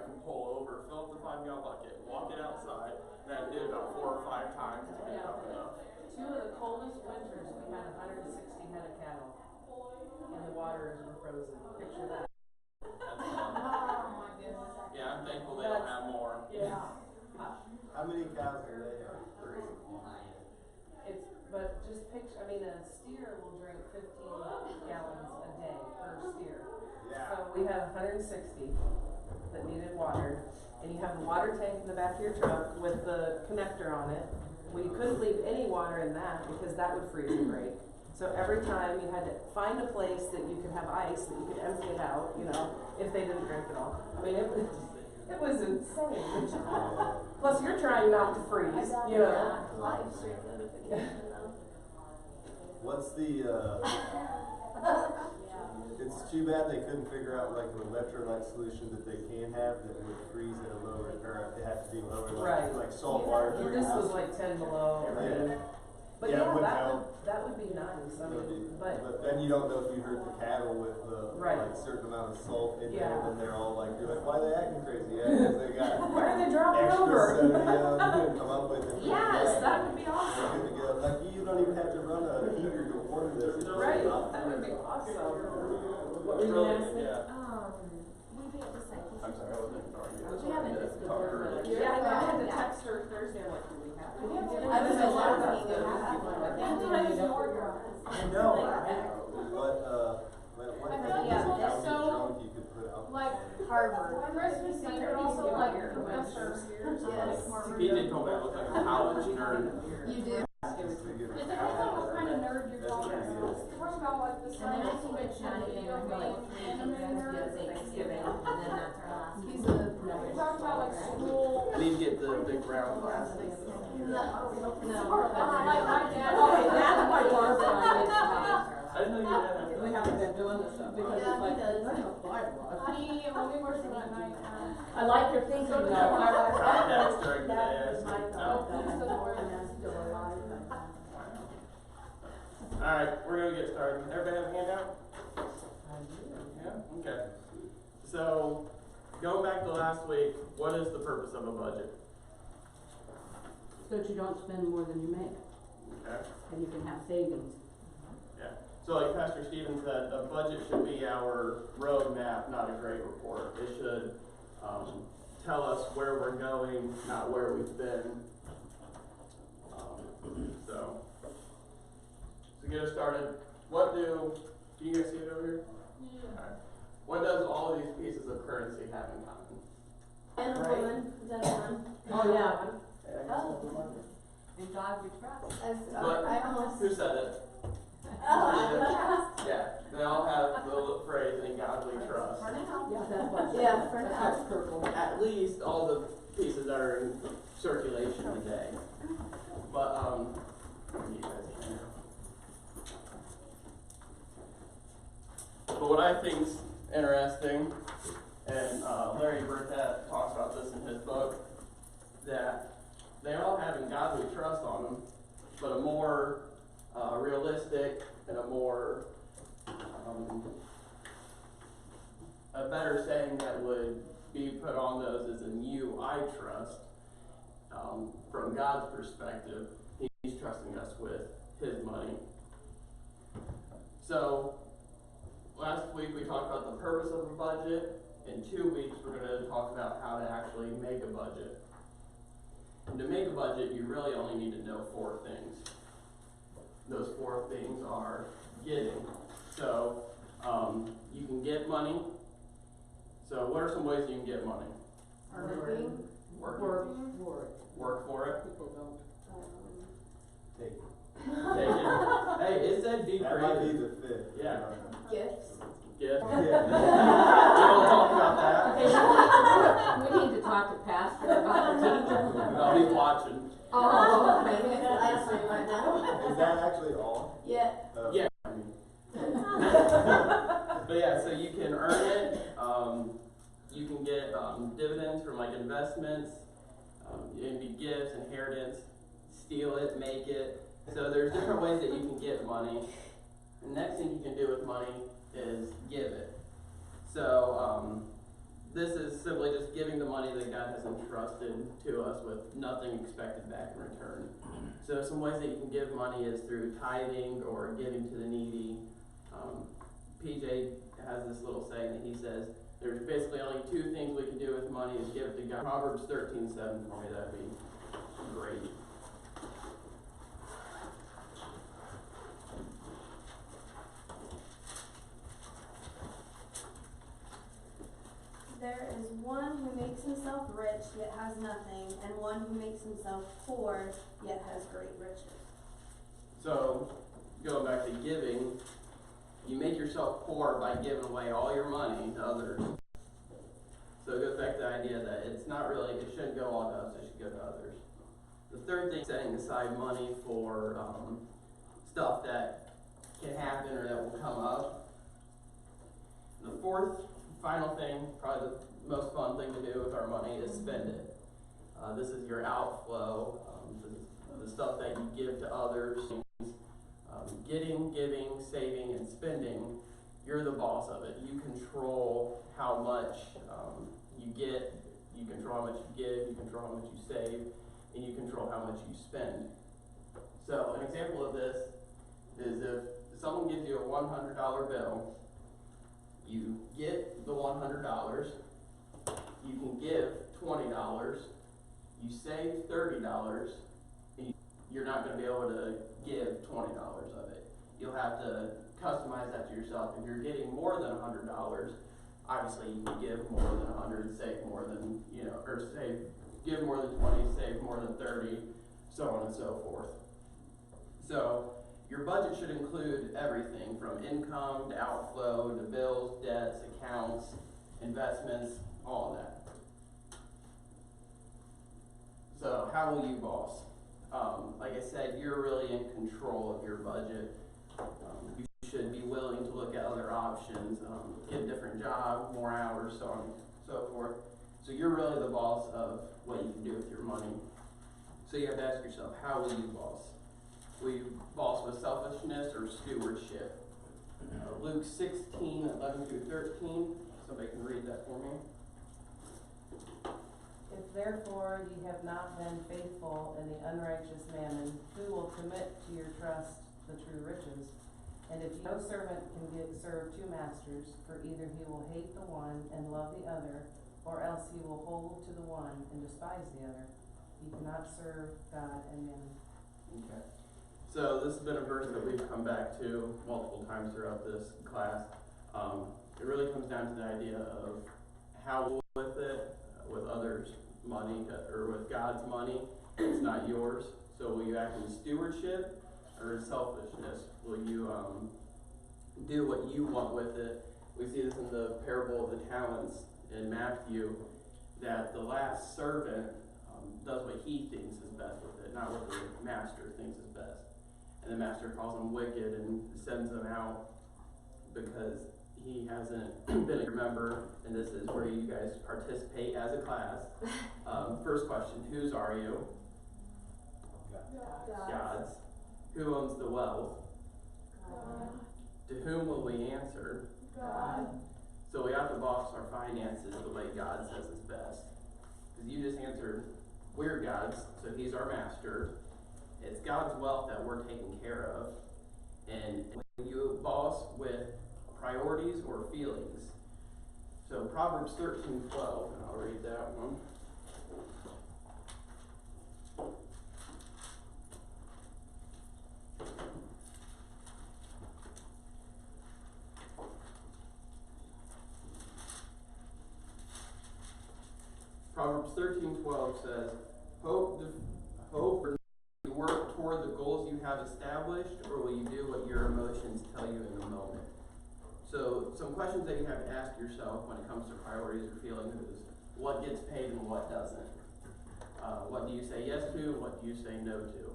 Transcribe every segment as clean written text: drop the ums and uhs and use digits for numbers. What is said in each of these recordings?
can pull over, fill up the 5-gallon bucket, walk it outside, and I did about 4 or 5 times to get it up enough. 2 of the coldest winters, we had 160 head of cattle, and the waters were frozen. Picture that. That's fun. Yeah, I'm thankful they don't have more. Yeah. How many cows do they have? 3. But just picture, I mean, a steer will drink 15 gallons a day per steer. Yeah. So we had 160 that needed water, and you have a water tank in the back of your truck with the connector on it. Well, you couldn't leave any water in that because that would freeze and break. So every time you had to find a place that you could have ice, that you could empty it out, you know, if they didn't drink it all. I mean, it was insane. Plus, you're trying not to freeze, you know. What's the, it's too bad they couldn't figure out like an electrolyte solution that they can have that would freeze at a lower, or it had to be lower, like salt water. This was like 10 below. Yeah. But Yeah, it would that would be nice. I mean, but then you don't know if you hurt the cattle with the like certain amount of salt in there, and then they're all like, you're like, why are they acting crazy? Yeah, because they got why are they dropping extra over? sodium come up with it. Yes, that would be awesome. They're good to go. Like you don't even have to run a heater to warm this. Right, that would be awesome. What were you Really, asking? yeah. We beat the cycle. I'm sorry, I wasn't ignoring you. We haven't discussed it. Yeah, I had to text her Thursday. I'm like, do we have to? I was just asking if I know, right? What I kind feel of like music it's so, drunk you could put out? like Harvard. Christmas Eve, but also like professors. Yes. PJ told me I look like a college nerd. You do. It depends on what kind of nerd you're talking about. We're talking about like the science fiction, video game, anime nerd. Thanksgiving, and then that's our last. He's a, you're talking about like school. I need to get the big brown glasses. No. Like my dad. Okay, that's why Barbara and I I didn't know you had that. we haven't been doing this stuff because Yeah, it's like, he does. I don't buy a lot. When we were at night, I like your thinking though. Contacts during the day. Alright, we're gonna get started. Everybody have a handout? Yeah? Okay. So, going back to last week, what is the purpose of a budget? So that you don't spend more than you make, Okay. and you can have savings. Yeah. So like Pastor Stephen said, a budget should be our roadmap, not a grade report. It should tell us where we're going, not where we've been. So to get us started, can you guys see it over here? Yeah. Alright. What does all of these pieces of currency have in common? And a woman, is that a woman? Oh, yeah. Oh. In God we trust. I almost. Who said it? Oh. Yeah, they all have the little phrase, in God we trust. Yeah, for now. Purple. At least all the pieces that are in circulation today. But, you guys can. But what I think's interesting, and Larry Burkett talks about this in his book, that they all have in God we trust on them, but a more realistic and a more a better saying that would be put on those is in you I trust. From God's perspective, He's trusting us with His money. So last week we talked about the purpose of a budget. In 2 weeks we're going to talk about how to actually make a budget. And to make a budget, you really only need to know 4 things. Those 4 things are getting. So you can get money. So what are some ways you can get money? Working. Work for it. People don't. Take it. Take it. Hey, it said be That might be creative. the fit. Yeah. Gifts. Gift. Yeah. We don't talk about that. We need to talk to Pastor about the teacher. No, he's watching. Oh, Maybe it's last week right now. Is that actually all? Yeah. Yeah. But yeah, so you can earn it. You can get dividends from like investments. It can be gifts, inheritance, steal it, make it. So there's different ways that you can get money. The next thing you can do with money is give it. So this is simply just giving the money that God has entrusted to us with nothing expected back in return. So some ways that you can give money is through tithing or giving to the needy. PJ has this little saying that he says, there's basically only two things we can do with money is give it to God. Proverbs 13:7 for me, that'd be great. There is one who makes himself rich yet has nothing, and one who makes himself poor yet has great riches. So, going back to giving, you make yourself poor by giving away all your money to others. So it goes back to the idea that it's not really, it shouldn't go all to us, it should go to others. The third thing is setting aside money for stuff that can happen or that will come up. The fourth, final thing, probably the most fun thing to do with our money is spend it. This is your outflow, the stuff that you give to others. Getting, giving, saving, and spending, you're the boss of it. You control how much you get, you control how much you give, you control how much you save, and you control how much you spend. So an example of this is if someone gives you a $100 bill, you get the $100, you can give $20, you save $30, and you're not going to be able to give $20 of it. You'll have to customize that to yourself. If you're getting more than $100, obviously you can give more than 100, save more than, give more than 20, save more than 30, so on and so forth. So your budget should include everything from income to outflow to bills, debts, accounts, investments, all of that. So how will you boss? Like I said, you're really in control of your budget. You should be willing to look at other options, get a different job, more hours, so on and so forth. So you're really the boss of what you can do with your money. So you have to ask yourself, how will you boss? Will you boss with selfishness or stewardship? Luke 16:11 through 13. Somebody can read that for me. If therefore ye have not been faithful in the unrighteous mammon, who will commit to your trust the true riches? And if no servant can serve two masters, for either he will hate the one and love the other, or else he will hold to the one and despise the other. You cannot serve God and mammon. Okay. So this has been a verse that we've come back to multiple times throughout this class. It really comes down to the idea of how with it, with others' money, or with God's money. It's not yours. So will you act in stewardship or in selfishness? Will you do what you want with it? We see this in the parable of the talents in Matthew, that the last servant does what he thinks is best with it, not what the master thinks is best. And the master calls him wicked and sends him out because he hasn't been a member, and this is where you guys participate as a class. First question, whose are you? God's. Who owns the wealth? God. To whom will we answer? God. So we have to boss our finances the way God says is best. Because you just answered, we're God's, so he's our master. It's God's wealth that we're taking care of. And you boss with priorities or feelings. So Proverbs 13:12, and I'll read that one. Proverbs 13:12 says, hope or work toward the goals you have established, or will you do what your emotions tell you in the moment? So some questions that you have to ask yourself when it comes to priorities or feelings is, what gets paid and what doesn't? What do you say yes to, and what do you say no to?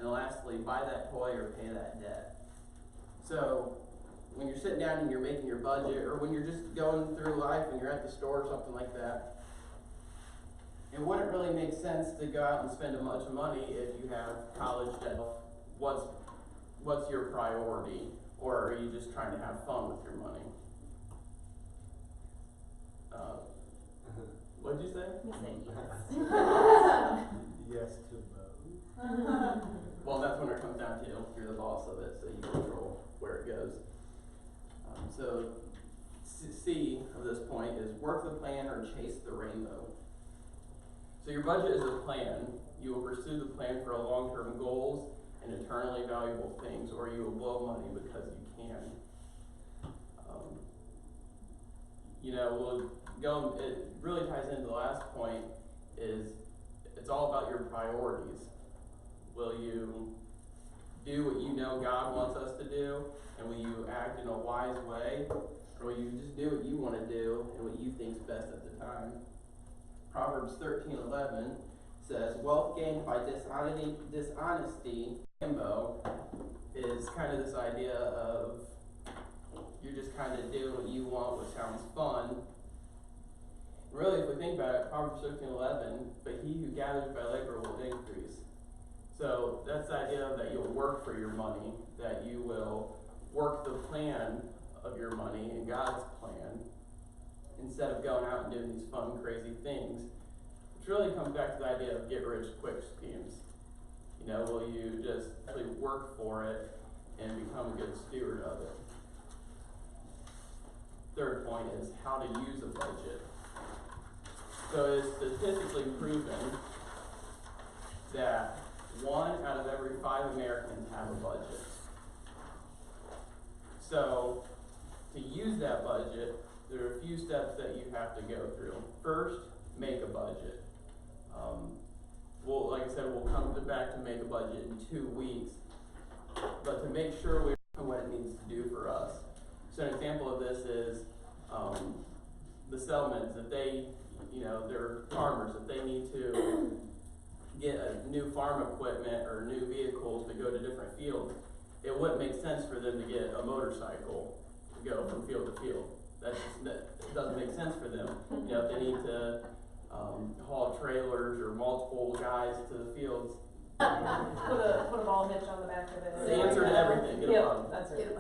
And lastly, buy that toy or pay that debt. So when you're sitting down and you're making your budget, or when you're just going through life and you're at the store or something like that, it wouldn't really make sense to go out and spend a bunch of money if you have college debt. What's your priority? Or are you just trying to have fun with your money? We say yes. Yes to both. Well, that's when it comes down to, you're the boss of it, so you control where it goes. So C of this point is work the plan or chase the rainbow. So your budget is a plan. You will pursue the plan for long-term goals and eternally valuable things, or you will blow money because you can. It really ties into the last point, is it's all about your priorities. Will you do what you know God wants us to do, and will you act in a wise way, or will you just do what you want to do and what you think is best at the time? Proverbs 13:11 says, wealth gained by dishonesty, rainbow, is kind of this idea of you're just kind of doing what you want, what sounds fun. Really, if we think about it, Proverbs 13:11, but he who gathers by labor will increase. So that's the idea that you'll work for your money, that you will work the plan of your money and God's plan, instead of going out and doing these fun, crazy things. Which really comes back to the idea of get-rich-quick schemes. Will you just actually work for it and become a good steward of it? Third point is how to use a budget. So it's statistically proven that 1 out of every 5 Americans have a budget. So to use that budget, there are a few steps that you have to go through. First, make a budget. Like I said, we'll come back to make a budget in 2 weeks, but to make sure we know what it needs to do for us. So an example of this is the settlements, that they're farmers, if they need to get a new farm equipment or new vehicles to go to different fields, it wouldn't make sense for them to get a motorcycle to go from field to field. That doesn't make sense for them. If they need to haul trailers or multiple guys to the fields. Put a ball hitch on the back of it. It's the answer to everything. Get a bug. That's right.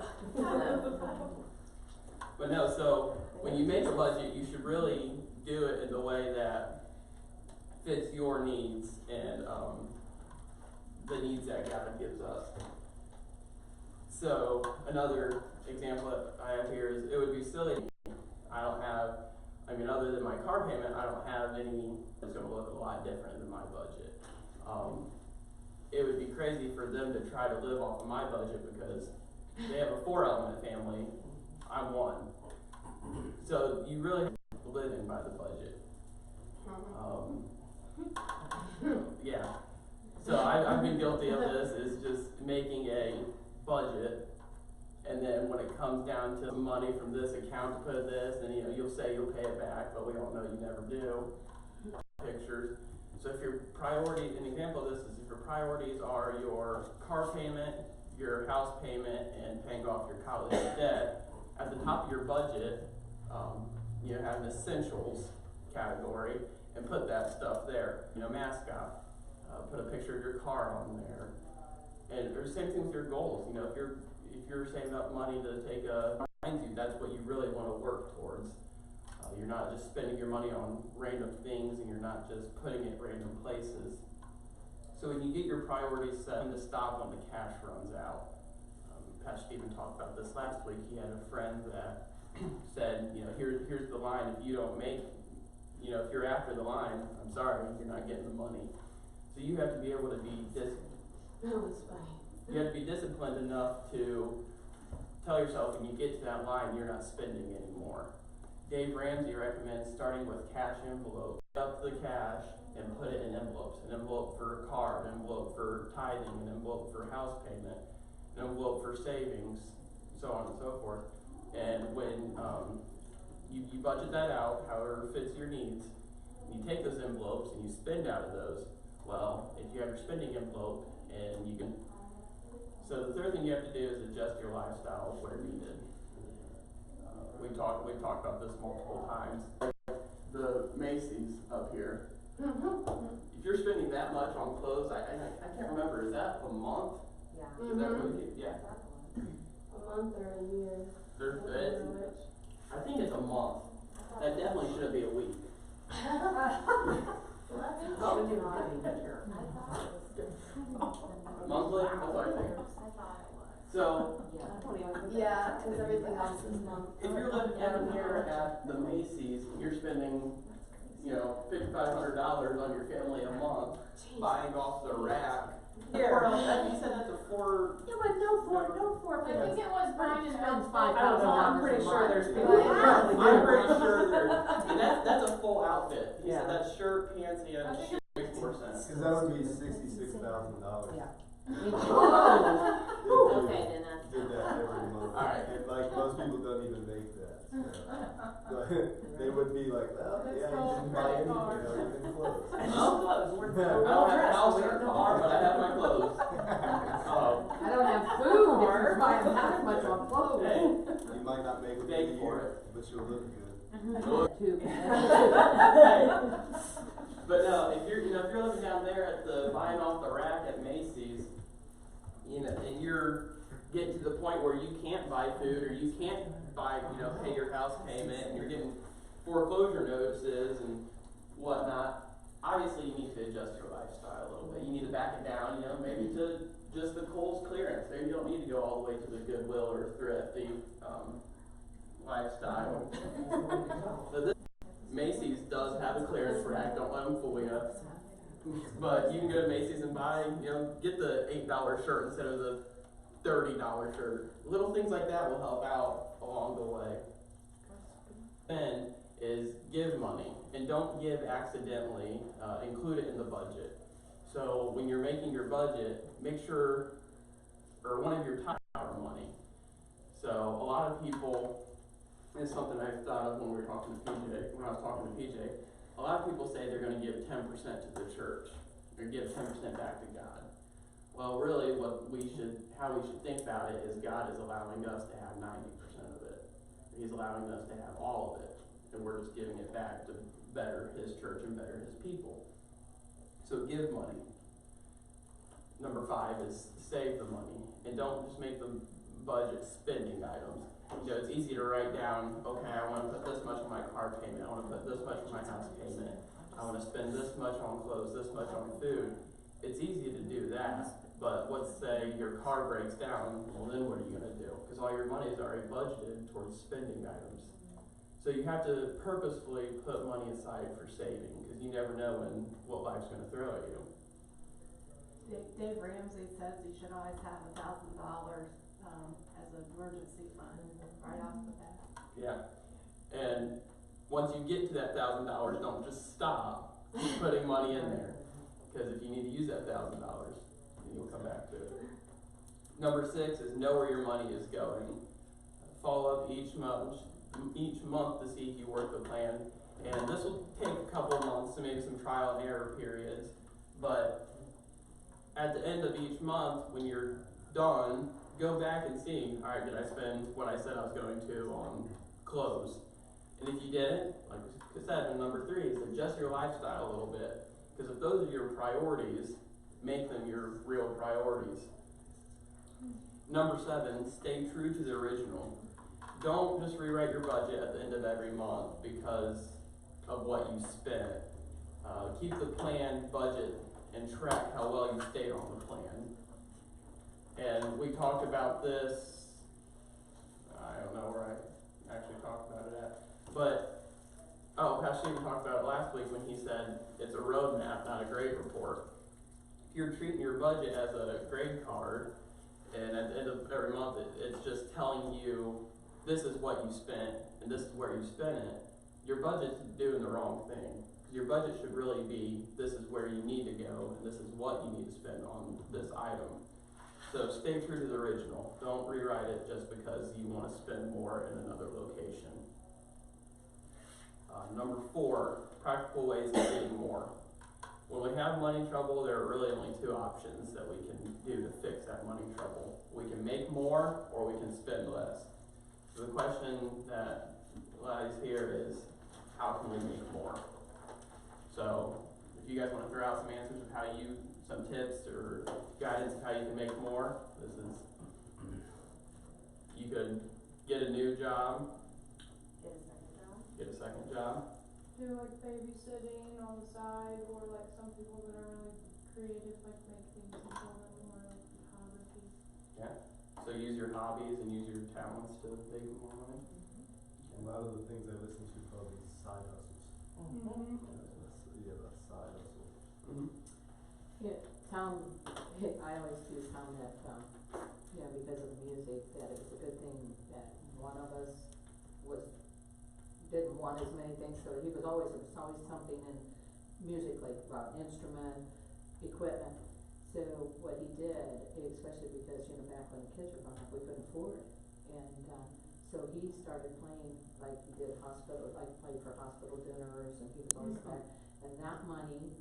But no, so when you make a budget, you should really do it in the way that fits your needs and the needs that God gives us. So another example that I have here is, it would be silly. Other than my car payment, I don't have any. It's going to look a lot different than my budget. It would be crazy for them to try to live off of my budget because they have a 4-element family. I'm 1. So you really have to live in by the budget. Yeah. So I've been guilty of this, is just making a budget, and then when it comes down to money from this account to put in this, and you'll say you'll pay it back, but we all know you never do. Pictures. So if your priority, an example of this is if your priorities are your car payment, your house payment, and paying off your college debt, at the top of your budget, have an essentials category, and put that stuff there. Mascot. Put a picture of your car on there. And the same thing with your goals. If you're saving up money to take that's what you really want to work towards. You're not just spending your money on random things, and you're not just putting it random places. So when you get your priorities set, to stop when the cash runs out. Pastor Stephen talked about this last week. He had a friend that said, here's the line. If you don't make, if you're after the line, I'm sorry, you're not getting the money. So you have to be able to be disciplined. That was funny. You have to be disciplined enough to tell yourself when you get to that line, you're not spending anymore. Dave Ramsey recommends starting with cash envelopes. Up the cash and put it in envelopes. An envelope for a car, an envelope for tithing, an envelope for house payment, an envelope for savings, so on and so forth. And when you budget that out, however fits your needs, you take those envelopes and you spend out of those. Well, if you have your spending envelope, and you can. So the third thing you have to do is adjust your lifestyle where needed. We've talked about this multiple times. The Macy's up here. If you're spending that much on clothes, I can't remember. Is that a month? Yeah. Is that really? Yeah. A month or a year. I think it's a month. That definitely shouldn't be a week. don't even think Yeah, that's cause everything else is month. If you're living down here at the Macy's, you're spending, you know, $5,500 on your family a month buying off the rack. Here. You said that's a four. Yeah, but no four I think it was Brian and Bill's Five I don't know, I'm $5,000 pretty a sure month. there's people who probably do. I'm pretty sure and that's a full outfit. He Yeah. said that's shirt, pants, and I think shoe makes more sense. Cause that would be $66,000. Yeah. Oh, okay, then that's. Did that every month. Alright. And like, most people don't even make that, so. They would be like, well, That's yeah, you called didn't buy credit anything, card. even clothes. I don't have a house or a car, but I have my clothes. I don't have food if you're buying that much on clothes. Hey, You might not make it Beg in a for year, but you'll look good. Two. but no, if you're living down there at the buying off the rack at Macy's, you know, and you're getting to the point where you can't buy food or you can't buy, pay your house payment, and you're getting foreclosure notices and whatnot, obviously you need to adjust your lifestyle a little bit. You need to back it down, maybe to just the Kohl's clearance. Maybe you don't need to go all the way to the Goodwill or Thrifty lifestyle. So this Macy's does have a clearance rack. Don't let them fool you. But you can go to Macy's and buy, get the $8 shirt instead of the $30 shirt. Little things like that will help out along the way. Then is give money, and don't give accidentally. Include it in the budget. So when you're making your budget, make sure, or one of your top money. So a lot of people, it's something I thought of when we were talking to PJ. When I was talking to PJ, a lot of people say they're going to give 10% to the church, or give 10% back to God. Well, really, how we should think about it is God is allowing us to have 90% of it. He's allowing us to have all of it, and we're just giving it back to better His church and better His people. So give money. Number 5 is save the money, and don't just make the budget spending items. It's easy to write down, okay, I want to put this much on my car payment, I want to put this much on my house payment, I want to spend this much on clothes, this much on food. It's easy to do that, but let's say your car breaks down, well then what are you going to do? Because all your money is already budgeted towards spending items. So you have to purposefully put money aside for saving, because you never know what life's going to throw at you. Dave Ramsey says you should always have $1,000 as an emergency fund right off the bat. Yeah, and once you get to that $1,000, don't just stop putting money in there, because if you need to use that $1,000, then you'll come back to it. Number 6 is know where your money is going. Follow up each month to see if you work the plan, and this will take a couple of months, so maybe some trial and error periods, but at the end of each month, when you're done, go back and see, all right, did I spend what I said I was going to on clothes? And if you didn't, like I said, number 3 is adjust your lifestyle a little bit. Because if those are your priorities, make them your real priorities. Number 7, stay true to the original. Don't just rewrite your budget at the end of every month because of what you spent. Keep the plan, budget, and track how well you stayed on the plan. And we talked about this, I don't know where I actually talked about it at, but, Pastor Stephen talked about it last week when he said it's a roadmap, not a grade report. If you're treating your budget as a grade card, and at the end of every month it's just telling you this is what you spent and this is where you spent it, your budget's doing the wrong thing. Your budget should really be, this is where you need to go, and this is what you need to spend on this item. So stay true to the original. Don't rewrite it just because you want to spend more in another location. Number 4, practical ways of getting more. When we have money trouble, there are really only 2 options that we can do to fix that money trouble. We can make more, or we can spend less. So the question that lies here is, how can we make more? So if you guys want to throw out some answers of some tips or guidance of how you can make more, you could get a new job, get a second job. Do like babysitting on the side, or like some people that are really creative, like make things and sell them, or like photography. Yeah. So So use your hobbies and use your talents to make more money. A lot of the things I listen to call these side hustles. Yeah, that's side hustle. Yeah, Tom, I always do Tom that, you know, because of the music, that it was a good thing that one of us didn't want as many things, so there was always something in music, like instrument, equipment. So what he did, especially because, you know, back when the kids were growing up, we couldn't afford it. And, so he started playing, like he did hospital, like played for hospital dinners, and he was always back. And that money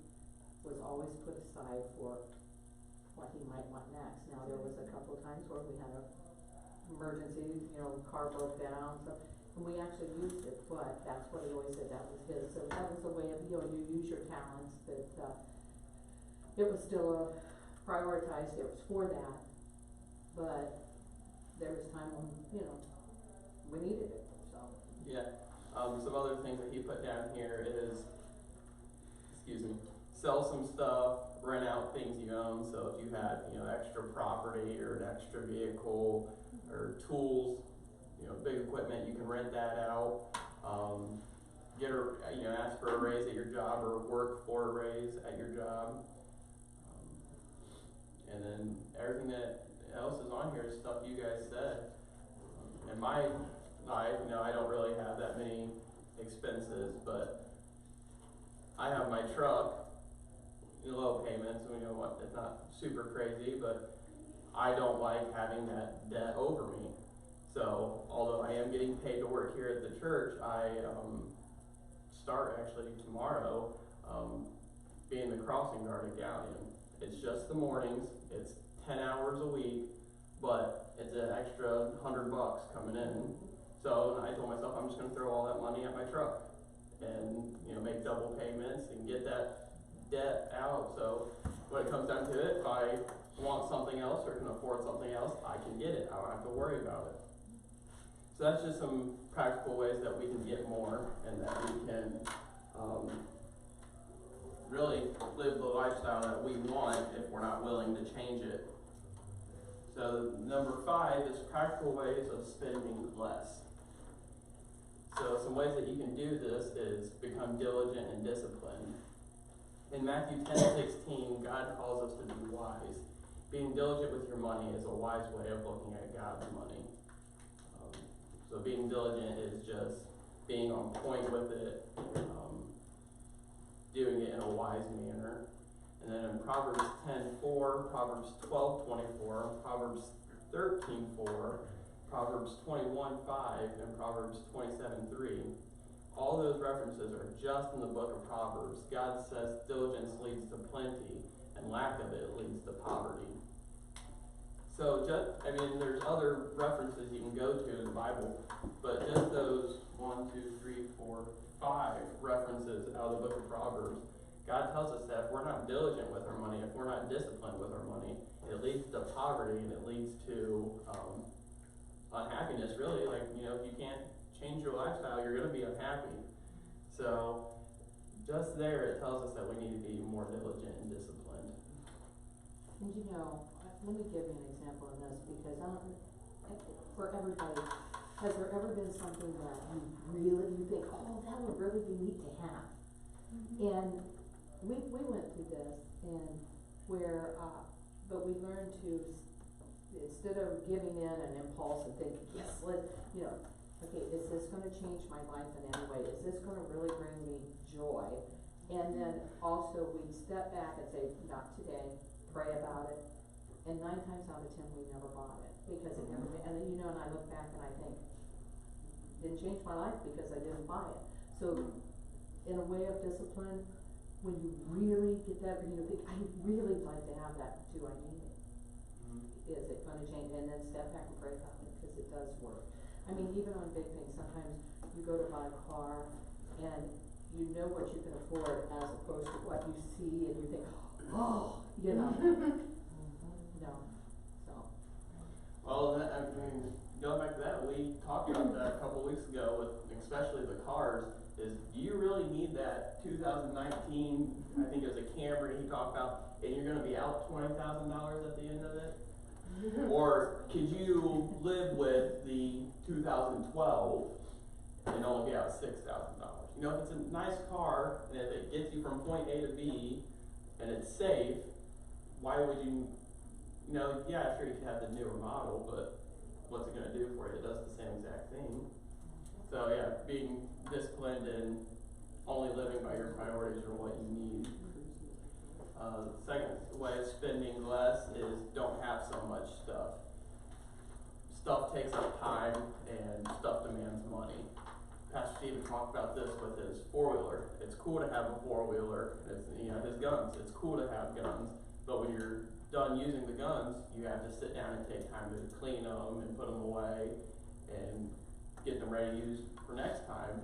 was always put aside for what he might want next. Now, there was a couple of times where we had a emergency, you know, car broke down, so, and we actually used it, but that's what he always said, that was his. So that was a way of, you know, you use your talents, that, it was still prioritized, it was for that, but there was time when, you know, we needed it, so. Yeah, some other things that he put down here is, sell some stuff, rent out things you own, so if you had, you know, extra property or an extra vehicle or tools, you know, big equipment, you can rent that out. Ask for a raise at your job or work for a raise at your job. And then everything that else is on here is stuff you guys said. In my life, you know, I don't really have that many expenses, but I have my truck, low payments, you know what, it's not super crazy, but I don't like having that debt over me. So, although I am getting paid to work here at the church, I start actually tomorrow being the crossing guard at Galion. It's just the mornings, it's 10 hours a week, but it's an extra $100 coming in. So I told myself I'm just gonna throw all that money at my truck and, you know, make double payments and get that debt out. So when it comes down to it, if I want something else or can afford something else, I can get it. I don't have to worry about it. So that's just some practical ways that we can get more and that we can really live the lifestyle that we want if we're not willing to change it. So number 5 is practical ways of spending less. So some ways that you can do this is become diligent and disciplined. In Matthew 10:16, God calls us to be wise. Being diligent with your money is a wise way of looking at God's money. So being diligent is just being on point with it, doing it in a wise manner. And then in Proverbs 10:4, Proverbs 12:24, Proverbs 13:4, Proverbs 21:5, and Proverbs 27:3. All those references are just in the book of Proverbs. God says diligence leads to plenty, and lack of it leads to poverty. So there's other references you can go to in the Bible, but just those 1, 2, 3, 4, 5 references out of the book of Proverbs, God tells us that if we're not diligent with our money, if we're not disciplined with our money, it leads to poverty and it leads to unhappiness, really. Like, you know, if you can't change your lifestyle, you're going to be unhappy. So just there, it tells us that we need to be more diligent and disciplined. And you know, let me give you an example of this, because for everybody, has there ever been something that you think, oh, that would really be neat to have? And we went through this, and but we learned to, instead of giving in an impulse and thinking, yes, okay, is this gonna change my life in any way? Is this gonna really bring me joy? And then also we'd step back and say, not today, pray about it. And 9 times out of 10, we never bought it, because it never, and then, you know, and I look back and I think, didn't change my life because I didn't buy it. So, in a way of discipline, when you really get that, you know, think, I really like to have that, do I need it? Is it gonna change? And then step back and pray about it, because it does work. I mean, even on big things, sometimes you go to buy a car and you know what you can afford as opposed to what you see and you think, oh, you know. No, so. Well, going back to that, we talked about that a couple weeks ago with especially the cars, is do you really need that 2019, I think it was a Camry he talked about, and you're gonna be out $20,000 at the end of it? Or could you live with the 2012 and only be out $6,000? You know, if it's a nice car and if it gets you from point A to B and it's safe, why would you, you know, yeah, sure you can have the newer model, but what's it gonna do for you? It does the same exact thing. So yeah, being disciplined and only living by your priorities or what you need. The second way of spending less is don't have so much stuff. Stuff takes up time and stuff demands money. Pastor Stephen talked about this with his four-wheeler. It's cool to have a four-wheeler. It's, you know, his guns. It's cool to have guns, but when you're done using the guns, you have to sit down and take time to clean them and put them away and get them ready to use for next time.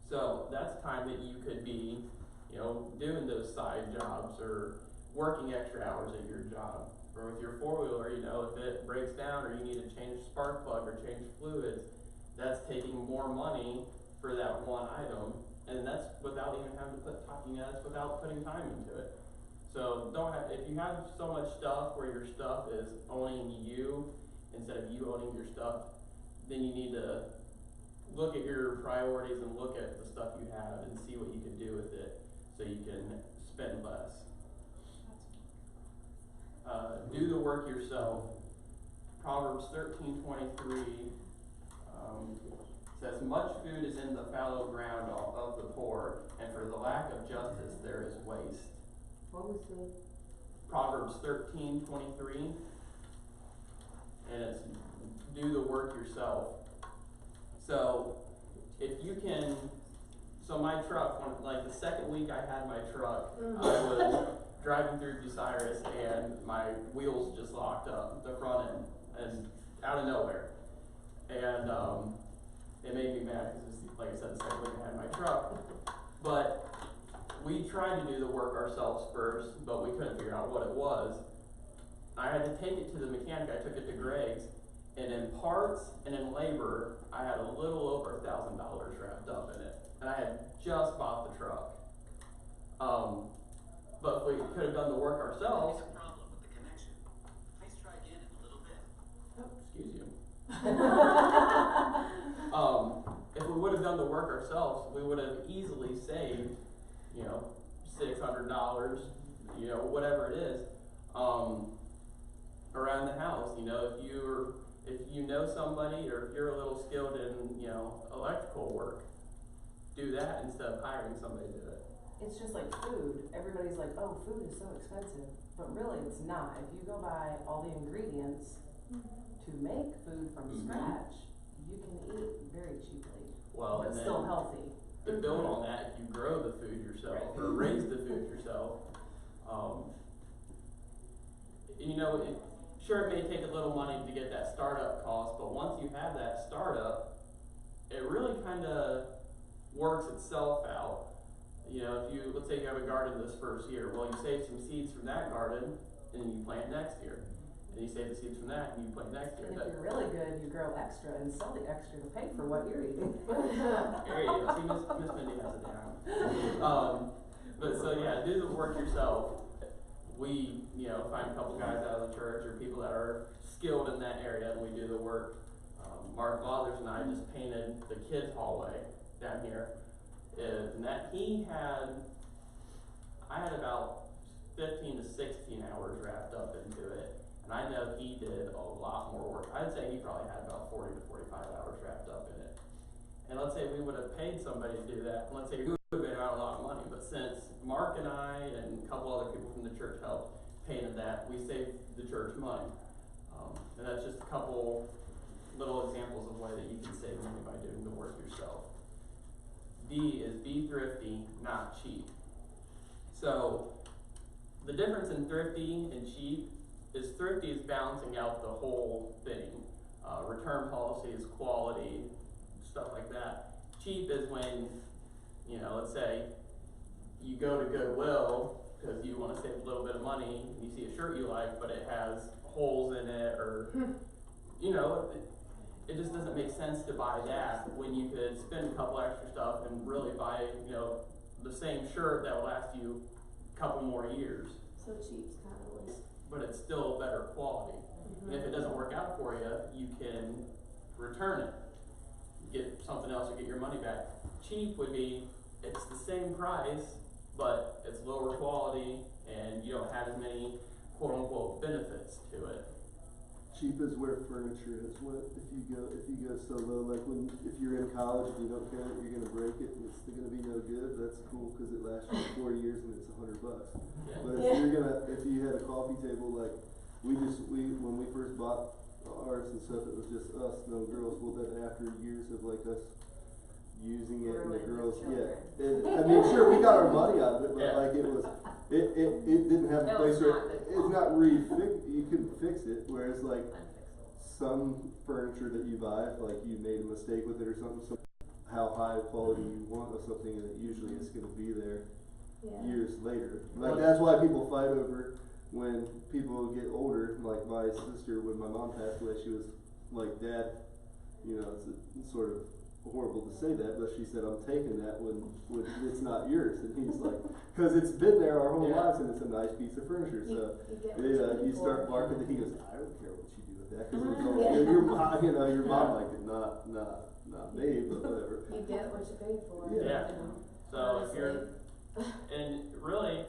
So that's time that you could be, you know, doing those side jobs or working extra hours at your job. Or with your four-wheeler, you know, if it breaks down or you need to change a spark plug or change fluids, that's taking more money for that one item, and that's without even having to put time, you know, that's without putting time into it. So don't have, if you have so much stuff where your stuff is owning you instead of you owning your stuff, then you need to look at your priorities and look at the stuff you have and see what you can do with it so you can spend less. Do the work yourself. Proverbs 13:23 says, "Much food is in the fallow ground of the poor, and for the lack of justice there is waste." What was the? Proverbs 13:23, and it's do the work yourself. So if you can, so my truck, like the second week I had my truck, I was driving through Bucyrus and my wheels just locked up, the front end, and out of nowhere. And it made me mad because, like I said, the second week I had my truck. But we tried to do the work ourselves first, but we couldn't figure out what it was. I had to take it to the mechanic. I took it to Greg's, and in parts and in labor, I had a little over $1,000 wrapped up in it, and I had just bought the truck. But if we could have done the work ourselves. There's a problem with the connection. Please try again in a little bit. Oh, excuse you. If we would have done the work ourselves, we would have easily saved, you know, $600, you know, whatever it is, around the house. You know, if you know somebody or if you're a little skilled in, you know, electrical work, do that instead of hiring somebody to do it. It's just like food. Everybody's like, oh, food is so expensive. But really, it's not. If you go buy all the ingredients to make food from scratch, you can eat very cheaply. Well, but and then still healthy. to build on that, if you grow the food yourself or raise the food yourself, you know, sure, it may take a little money to get that startup cost, but once you have that startup, it really kind of works itself out. You know, if you, let's say you have a garden this first year, well, you save some seeds from that garden, and you plant next year. And you save the seeds from that, and you plant next year. And if you're really good, you grow extra and sell the extra to pay for what you're eating. There you go. See, Miss Mindy has it down. But so yeah, do the work yourself. We, you know, find a couple guys out of the church or people that are skilled in that area, and we do the work. Mark Fathers and I just painted the kids' hallway down here. And that I had about 15 to 16 hours wrapped up into it. And I know he did a lot more work. I'd say he probably had about 40 to 45 hours wrapped up in it. And let's say we would have paid somebody to do that, and let's say we would have been out a lot of money. But since Mark and I and a couple other people from the church helped painted that, we saved the church money. And that's just a couple little examples of way that you can save money by doing the work yourself. D is be thrifty, not cheap. So the difference in thrifty and cheap is thrifty is balancing out the whole thing. Return policy is quality, stuff like that. Cheap is when, you know, let's say you go to Goodwill because you want to save a little bit of money and you see a shirt you like, but it has holes in it, or, you know, it just doesn't make sense to buy that when you could spend a couple extra stuff and really buy, you know, the same shirt that will last you a couple more years. So cheap's kind of like but it's still better quality. And if it doesn't work out for you, you can return it, get something else or get your money back. Cheap would be, it's the same price, but it's lower quality and you don't have as many quote unquote benefits to it. Cheap is where furniture is. What if you go so low, like if you're in college and you don't care that you're gonna break it and it's gonna be no good, that's cool because it lasts you 4 years and it's $100. Yeah. But if you had a coffee table like when we first bought ours and stuff, it was just us, no girls. Well, then after years of like us using it and the girls, yeah. I mean, sure, we got our money out of it, but Yeah. like it didn't have a place where it's not you couldn't fix it. Whereas like some furniture that you buy, if like you made a mistake with it or something, so how high quality you want of something, and it usually is going to be there years later. Like that's why people fight over when people get older. Like my sister, when my mom passed away, she was like, "Dad, you know, it's sort of horrible to say that, but she said, I'm taking that when it's not yours." And he's like, because it's been there our whole lives and it's a nice piece of furniture. So you start barking and he goes, "I don't care what you do with that," because it's all your mom, your mom liked it, not me, but whatever. You get what you paid for. Yeah. So if you're, and really,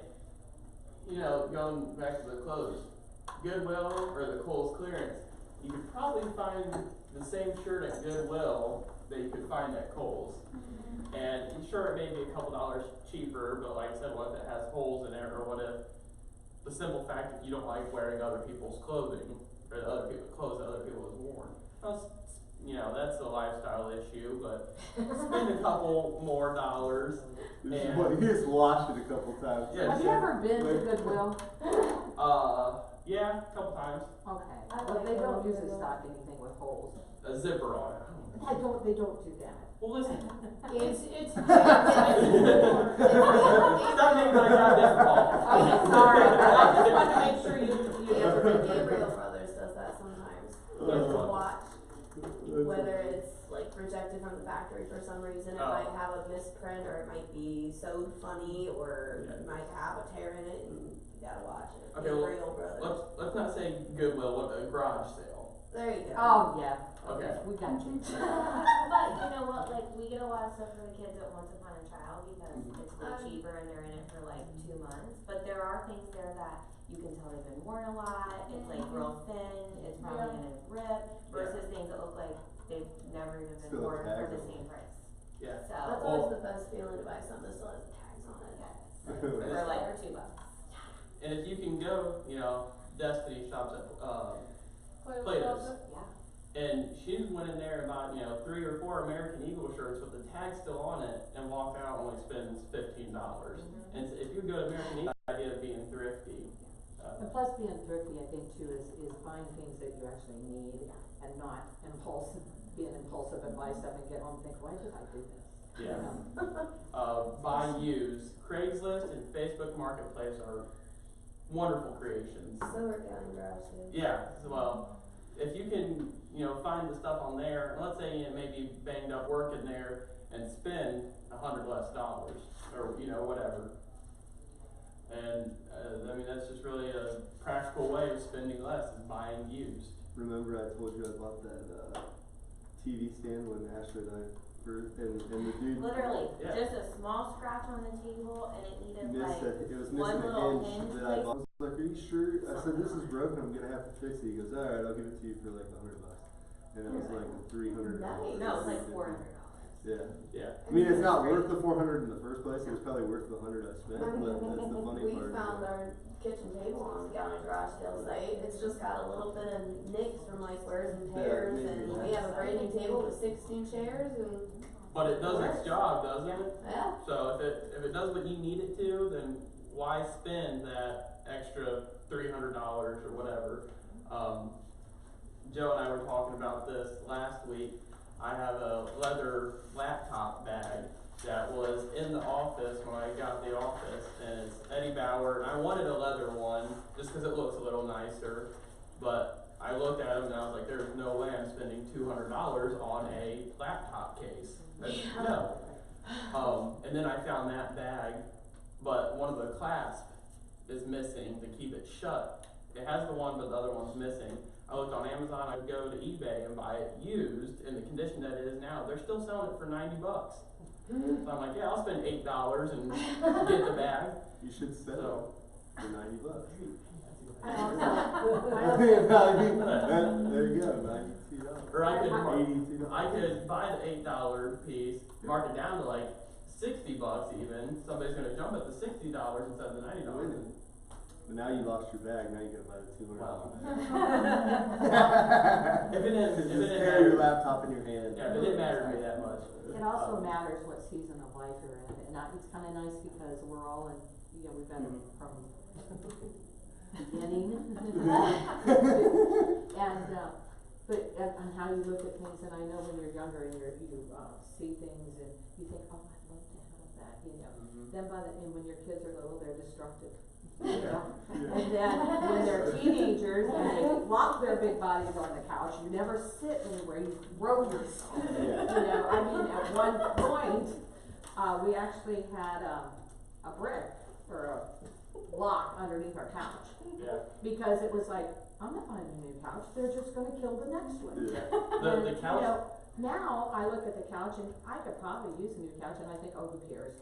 going back to the clothes, Goodwill or the Kohl's clearance, you could probably find the same shirt at Goodwill that you could find at Kohl's. And sure, it may be a couple dollars cheaper, but like I said, what if it has holes in it, or what if the simple fact that you don't like wearing other people's clothing, or the other people's clothes that other people have worn. That's a lifestyle issue, but spend a couple more dollars. He just washed it a couple times. Yeah, Have you ever been to Goodwill? Yeah, a couple times. Okay, but they don't usually stock anything with holes. A zipper on it. They don't do that. Well, listen. It's Stop making my job difficult. Okay, sorry, I just wanted to make sure you answered. Gabriel Brothers does that sometimes. You'll watch whether it's like rejected from the factory for some reason. It might have a misprint, or it might be sewed funny, or it might have a tear in it, and you gotta watch it. Okay, Gabriel Brothers. let's not say Goodwill, what a garage sale. There you go. Oh, yeah. Okay. We got you. But you know what, like, we get a lot of stuff for the kids at Once Upon a Child because it's way cheaper and they're in it for like 2 months. But there are things there that you can tell they've been worn a lot, it's like real thin, it's probably gonna rip, versus things that look like they've never even been Still worn tag for the on same price. Yeah. So, That's always the best feeling to buy something that still has tags on it. for like $2. And if you can go, Destiny shops at Plato's. Yeah. And she went in there and bought, 3 or 4 American Eagle shirts with the tag still on it, and walked out and only spends $15. And if you go to American Eagle, the idea of being thrifty. And plus being thrifty, I think too, is buying things that you actually need and not being impulsive and buy stuff and get home and think, why did I do this? Yeah. Buy used. Craigslist and Facebook Marketplace are wonderful creations. So are Galion garage sales. Yeah, well, if you can, find the stuff on there, and let's say you maybe banged up work in there and spend $100 less, or whatever. And that's just really a practical way of spending less, is buying used. Remember I told you I bought that TV stand when Ashley and I first, and the dude Literally, Yeah. just a small scratch on the table and it needed missed like it was one missing a little hinge hinge that I place. bought. I was like, "Are you sure?" I said, "This is broken, I'm gonna have to fix it." He goes, "Alright, I'll give it to you for like $100." And it was like $300. Nice. No, it was like $400. Yeah. Yeah. I mean, it's not worth the $400 in the first place. It was probably worth the $100 I spent, but that's the funny We part. found our kitchen table on the Galion garage sale site. It's just got a little bit of nicks from like wears and tears, and we have a brand new table with 16 chairs, and But it does its job, doesn't it? yeah. So if it does what you need it to, then why spend that extra $300 or whatever? Joe and I were talking about this last week. I have a leather laptop bag that was in the office when I got the office, and it's Eddie Bauer, and I wanted a leather one just because it looks a little nicer, but I looked at them and I was like, there's no way I'm spending $200 on a laptop case. No. And then I found that bag, but one of the clasps is missing to keep it shut, it has the one, but the other one's missing. I looked on Amazon, I'd go to eBay and buy it used in the condition that it is now. They're still selling it for $90. So I'm like, yeah, I'll spend $8 and get the bag. You should sell So, it for $90. I also, I There you go, $92. or I could, $82. I could buy the $8 piece, mark it down to like $60 even. Somebody's gonna jump at the $60 instead of the $90. But now you lost your bag, now you gotta buy the $200 Wow. bag. If it didn't, Just if it didn't carry your matter, laptop in your hand. yeah, if it didn't matter to me that much. it also matters what season of life you're in, and it's kinda nice because we're all in, you know, we've been from beginning. And how you look at things, and I know when you're younger and you see things and you think, oh, I'd love to have that, you know. Then and when your kids are little, they're destructive. You know? And then when they're teenagers and they flop their big bodies on the couch, you never sit anywhere, you throw yourself. You know, I mean, at one point, we actually had a brick or a block underneath our couch. Yeah. Because it was like, I'm not buying a new couch, they're just gonna kill the next one. Yeah. The couch. You know, now I look at the couch and I could probably use a new couch and I think, oh, who cares?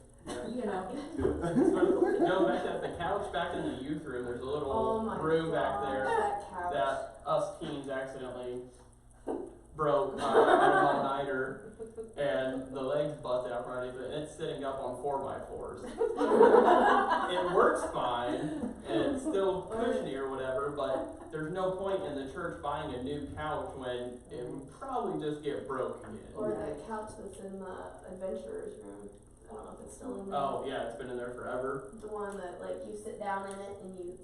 You know? Going back to the couch back in the youth room, there's a little room back there That couch. that us teens accidentally broke at an all-nighter, and the legs busted out from underneath it, and it's sitting up on 4x4s. It works fine, and it's still cushiony or whatever, but there's no point in the church buying a new couch when it would probably just get broke again. Or the couch that's in the adventurer's room. I don't know if it's still in there. Oh, yeah, it's been in there forever. The one that, like, you sit down in it and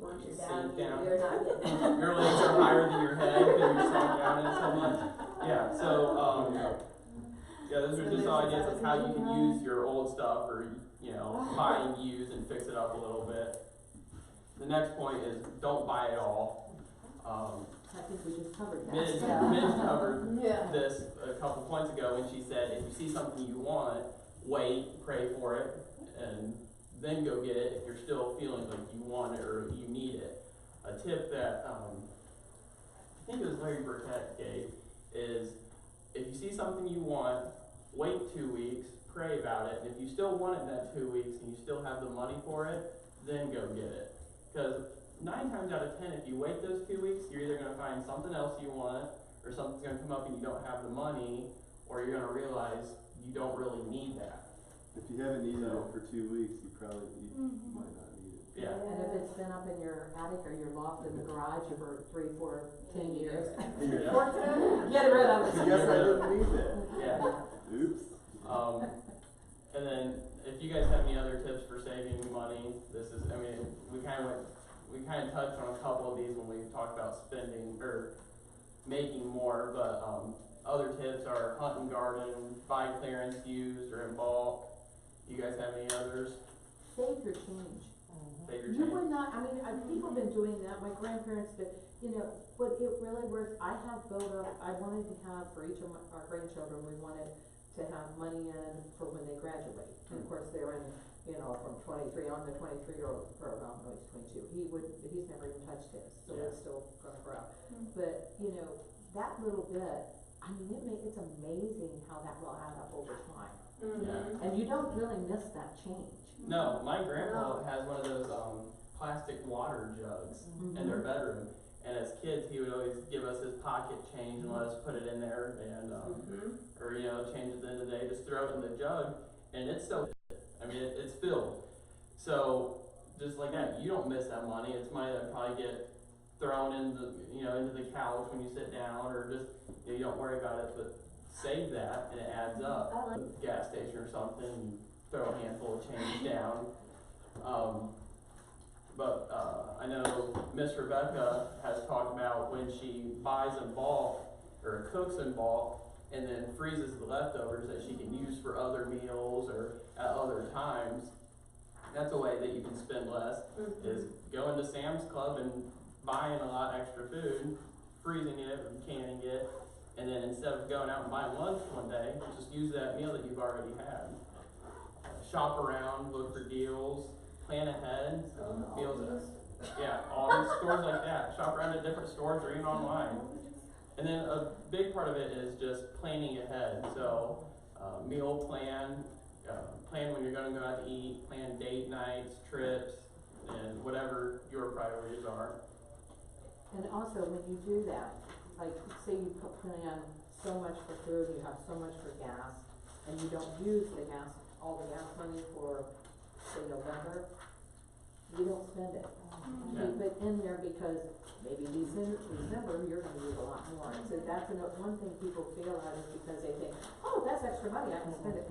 once you're Sink down, down. you're not getting up. Your legs are higher than your head because you're sunk down in it so much. Yeah, so, yeah, those are just ideas of how you can use your old stuff or, you know, buy and use and fix it up a little bit. The next point is don't buy it all. I think we just covered that. Midge covered this a couple points ago when she said if you see something you want, wait, pray for it, and then go get it if you're still feeling like you want it or you need it. A tip that I think it was Larry Burkett gave is if you see something you want, wait 2 weeks, pray about it, and if you still want it in that 2 weeks and you still have the money for it, then go get it. Because 9 times out of 10, if you wait those 2 weeks, you're either going to find something else you want, or something's going to come up and you don't have the money, or you're going to realize you don't really need that. If you haven't needed it for 2 weeks, you might not need it. Yeah. And if it's been up in your attic or your loft in the garage for 3, 4, 10 years, Yeah. get rid of it. Yes, I didn't need that. Yeah. Oops. And then if you guys have any other tips for saving money, this is, I mean, we kind of touched on a couple of these when we talked about spending or making more, but other tips are hunt and garden, buy clearance used or in bulk. You guys have any others? Save your change. Save your You change. would not, I mean, people have been doing that, my grandparents did, you know, but it really works. I have built up, I wanted to have, for each of our grandchildren, we wanted to have money in for when they graduate. And of course, they're in, you know, from 23 on, the 23-year-old, or no, he's 22. He's never even touched his, so Yeah. it's still gonna grow. But, you know, that little bit, I mean, it's amazing how that will add up over time. Yeah. And you don't really miss that change. No, my grandpa has one of those plastic water jugs in their bedroom, and as kids he would always give us his pocket change and let us put it in there, and or you know, change at the end of the day, just throw it in the jug, and it's so, I mean, it's filled. So just like that, you don't miss that money. It's money that probably get thrown into the couch when you sit down, or just you don't worry about it, but save that and it adds up. At the gas station or something, you throw a handful of change down. But I know Miss Rebecca has talked about when she buys in bulk or cooks in bulk and then freezes the leftovers that she can use for other meals or at other times. That's a way that you can spend less, is going to Sam's Club and buying a lot extra food, freezing it or canning it, and then instead of going out and buying lunch one day, just use that meal that you've already had. Shop around, look for deals, plan ahead. Meals Yeah, all these stores like that, shop around at different stores or even online. And then a big part of it is just planning ahead, so, meal plan, plan when you're gonna go out to eat, plan date nights, trips, and whatever your priorities are. And also, when you do that, like, say you plan so much for food, you have so much for gas, and you don't use the gas, all the gas money for, say, November, you don't spend it. Yeah. Keep it in there because maybe December, you're gonna use a lot more. So that's one thing people fail at is because they think, oh, that's extra money, I can spend it.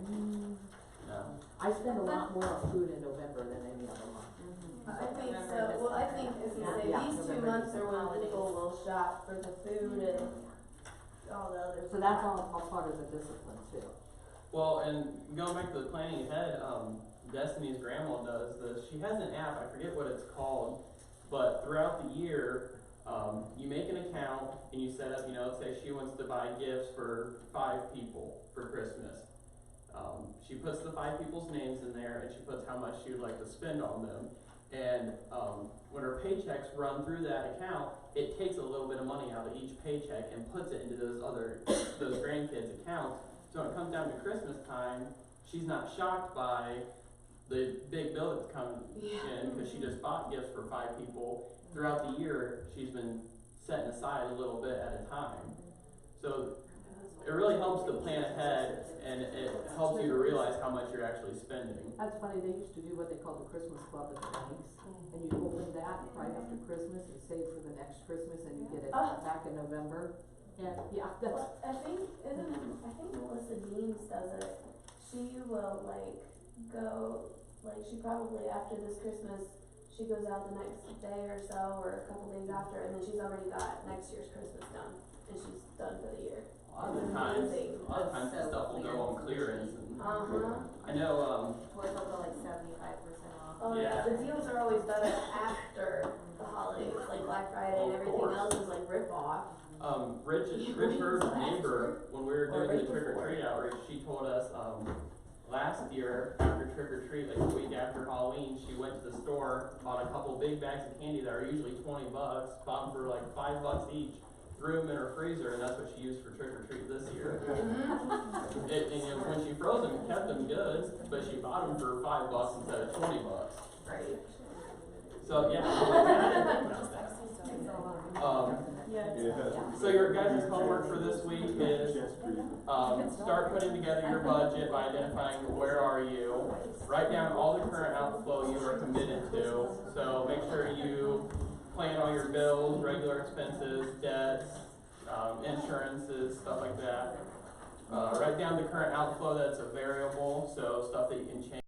No. I spend a lot more on food in November than any other month. I think so, well, I think, as you say, Yeah, these 2 November, months are when holidays. people will shop for the food and all the other. So that's all part of the discipline too. Well, and going back to the planning ahead, Destiny's grandma does this. She has an app, I forget what it's called, but throughout the year, you make an account and you set up, say she wants to buy gifts for 5 people for Christmas. She puts the 5 people's names in there and she puts how much she would like to spend on them. And when her paychecks run through that account, it takes a little bit of money out of each paycheck and puts it into those grandkids' accounts. So when it comes down to Christmas time, she's not shocked by the big bill that's coming in because she just bought gifts for 5 people. Throughout the year, she's been setting aside a little bit at a time. So it really helps to plan ahead, and it helps you to realize how much you're actually spending. That's funny, they used to do what they call the Christmas club at the banks, and you open that right after Christmas and save for the next Christmas, and you get it back in November. And, yeah, that's, Well, I think Melissa Deans does it. She will go, she probably after this Christmas, she goes out the next day or so, or a couple days after, and then she's already got next year's Christmas done, and she's done for the year. A lot of times the stuff will go on clearance. And I know, Toys will go like 75% off. Oh yeah, the deals are always better after the holidays, like Black Friday and everything else is like rip off. Rich Bird's neighbor, when we were doing the trick or treat outreach, she told us, last year, after trick or treat, like the week after Halloween, she went to the store, bought a couple big bags of candy that are usually $20, bought them for like $5 each, threw them in her freezer, and that's what she used for trick or treat this year. When she froze them, kept them good, but she bought them for $5 instead of $20. Right. So yeah, I didn't think about that. So your guys' homework for this week is start putting together your budget by identifying where are you. Write down all the current outflow you are committed to. So make sure you plan all your bills, regular expenses, debts, insurances, stuff like that. Write down the current outflow that's a variable, so stuff that you can change.